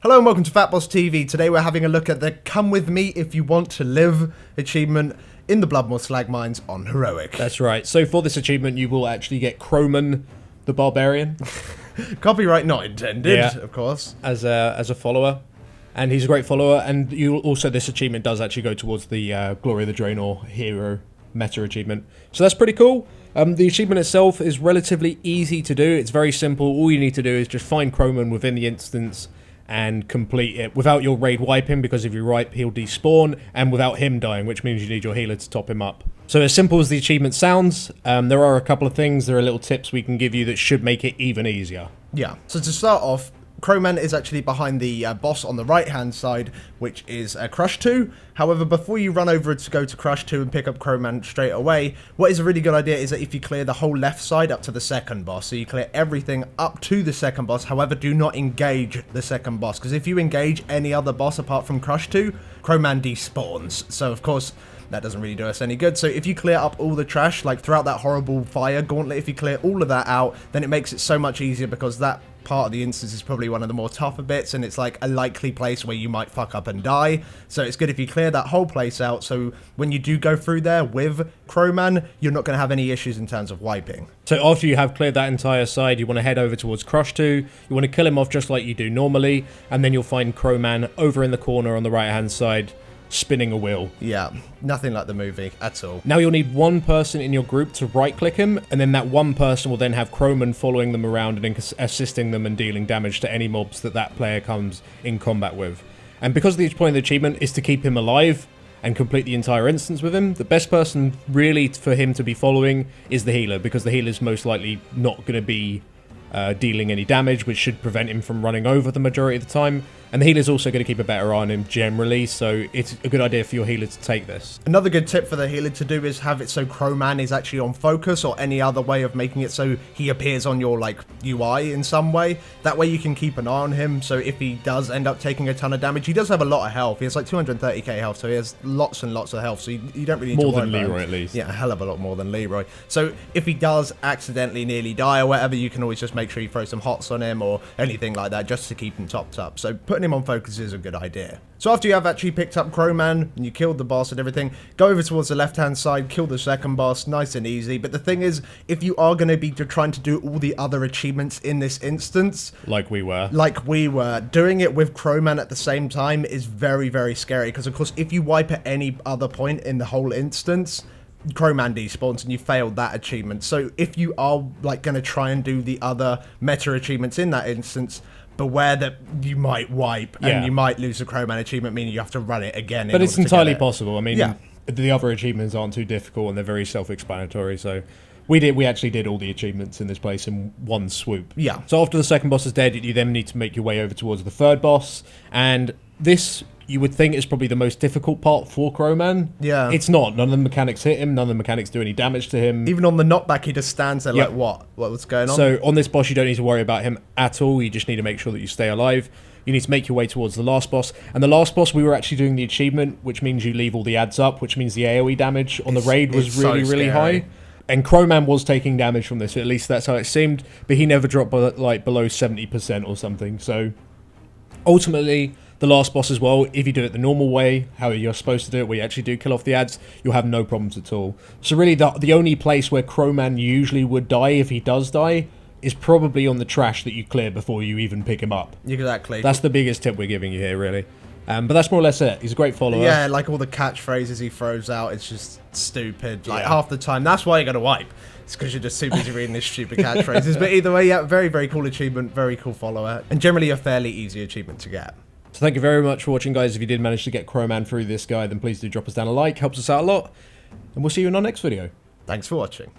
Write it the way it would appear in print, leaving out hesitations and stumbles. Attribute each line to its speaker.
Speaker 1: Hello and welcome to FatbossTV. Today we're having a look at the Come With Me If You Want To Live achievement in the Bloodmaul Slag Mines on Heroic.
Speaker 2: That's right. So for this achievement you will actually get Croman the Barbarian.
Speaker 1: Copyright not intended, of course.
Speaker 2: As a follower. And he's a great follower, and you also, this achievement does actually go towards the Glory of the Draenor Hero meta achievement. So that's pretty cool. The achievement itself is relatively easy to do. It's very simple. All you need to do is just find Croman within the instance and complete it without your raid wiping, because if you wipe he'll despawn, and without him dying, which means you need your healer to top him up. So as simple as the achievement sounds, there are a couple of things, there are little tips we can give you that should make it even easier.
Speaker 1: Yeah, so to start off, Croman is actually behind the boss on the right-hand side, which is Crush 2. However, before you run over to go to Crush 2 and pick up Croman straight away, what is a really good idea is that if you clear the whole left side up to the second boss, so you clear everything up to the second boss, however, do not engage the second boss, because if you engage any other boss apart from Crush 2, Croman despawns. So, of course, that doesn't really do us any good. So if you clear up all the trash, like throughout that horrible fire gauntlet, if you clear all of that out, then it makes it so much easier, because that part of the instance is probably one of the more tougher bits, and it's like a likely place where you might fuck up and die. So it's good if you clear that whole place out, so when you do go through there with Croman, you're not going to have any issues in terms of wiping.
Speaker 2: So after you have cleared that entire side, you want to head over towards Crush 2. You want to kill him off just like you do normally, and then you'll find Croman over in the corner on the right hand side, spinning a wheel.
Speaker 1: Yeah, nothing like the movie at all.
Speaker 2: Now you'll need one person in your group to right click him, and then that one person will then have Croman following them around and assisting them and dealing damage to any mobs that that player comes in combat with. And because the point of the achievement is to keep him alive and complete the entire instance with him, the best person really for him to be following is the healer, because the healer's most likely not going to be dealing any damage, which should prevent him from running over the majority of the time. And the healer's also going to keep a better eye on him generally, so it's a good idea for your healer to take this.
Speaker 1: Another good tip for the healer to do is have it so Croman is actually on focus, or any other way of making it so he appears on your like UI in some way. That way you can keep an eye on him, so if he does end up taking a ton of damage, he does have a lot of health. He has like 230k health, so he has lots and lots of health, so you don't really need to worry about him.
Speaker 2: More than Leroy, at least.
Speaker 1: Yeah, a hell of a lot more than Leroy. So if he does accidentally nearly die or whatever, you can always just make sure you throw some hots on him or anything like that, just to keep him topped up. So putting him on focus is a good idea. So after you have actually picked up Croman and you killed the boss and everything, go over towards the left hand side, kill the second boss, nice and easy. But the thing is, if you are going to be trying to do all the other achievements in this instance, like we were, doing it with Croman at the same time is very, very scary, because of course if you wipe at any other point in the whole instance, Croman despawns and you failed that achievement. So if you are like going to try and do the other meta achievements in that instance, beware that you might wipe and you might lose the Croman achievement, meaning you have to run it again.
Speaker 2: But it's entirely possible. I mean, the other achievements aren't too difficult and they're very self-explanatory. So we actually did all the achievements in this place in one swoop. Yeah. So after the second boss is dead, you then need to make your way over towards the third boss, and this, you would think, is probably the most difficult part for Croman. Yeah. It's not. None of the mechanics hit him. None of the mechanics do any damage to him.
Speaker 1: Even on the knockback, he just stands there like, what's going on?
Speaker 2: So on this boss, you don't need to worry about him at all. You just need to make sure that you stay alive. You need to make your way towards the last boss. And the last boss, we were actually doing the achievement, which means you leave all the ads up, which means the AoE damage on the raid was really high. And Croman was taking damage from this, at least that's how it seemed, but he never dropped like below 70% or something. So ultimately, the last boss as well, if you do it the normal way, how you're supposed to do it, where you actually do kill off the ads, you'll have no problems at all. So really, the only place where Croman usually would die, if he does die, is probably on the trash that you clear before you even pick him up.
Speaker 1: Exactly.
Speaker 2: That's the biggest tip we're giving you here, really. But that's more or less it. He's a great follower.
Speaker 1: Yeah, like all the catchphrases he throws out, it's just stupid. Like half the time, that's why you gotta wipe. It's because you're just too busy reading these stupid catchphrases. But either way, yeah, very, very cool achievement, very cool follower, and generally a fairly easy achievement to get.
Speaker 2: So thank you very much for watching, guys. If you did manage to get Croman through this guide, then please do drop us down a like. Helps us out a lot. And we'll see you in our next video.
Speaker 1: Thanks for watching.